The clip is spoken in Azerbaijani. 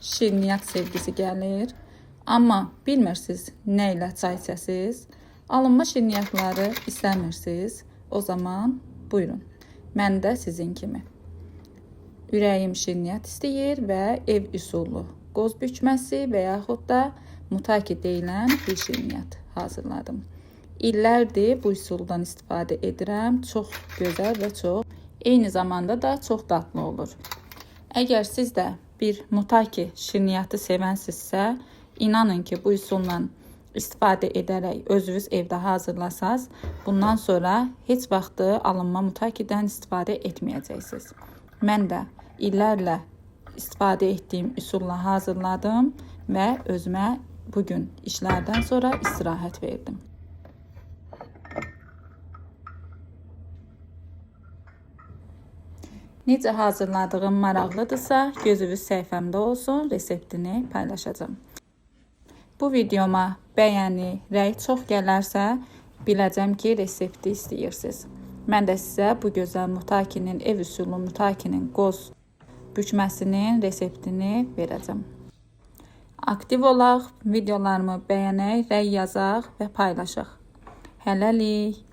şirniyyat sevgisi gəlir. Amma bilmirsiniz nə ilə çay içəsiz. Alınma şirniyyatları istəmirsiniz. O zaman buyurun. Mən də sizin kimi. Ürəyim şirniyyat istəyir və ev üsulu qoz bükməsi və yaxud da mutaki deyilən bir şirniyyat hazırladım. İllərdir bu üsuldan istifadə edirəm. Çox gözəl və eyni zamanda da çox dadlı olur. Əgər siz də bir mutaki şirniyyatı sevənsinizsə, inanın ki, bu üsulla istifadə edərək özünüz evdə hazırlasaz, bundan sonra heç vaxtı alınma mutakidən istifadə etməyəcəksiniz. Mən də illərlə istifadə etdiyim üsulla hazırladım və özümə bugün işlərdən sonra istirahət verdim. Necə hazırladığım maraqlıdırsa, gözünüz səhifəmdə olsun, reseptini paylaşacağım. Bu videoma bəyəni, rəy çox gələrsə, biləcəm ki, resepti istəyirsiniz. Mən də sizə bu gözəl mutakinin, ev üsulu mutakinin qoz bükməsinin reseptini verəcəm. Aktiv olaq, videolarımı bəyənək, rəy yazaq və paylaşaq. Hələlik.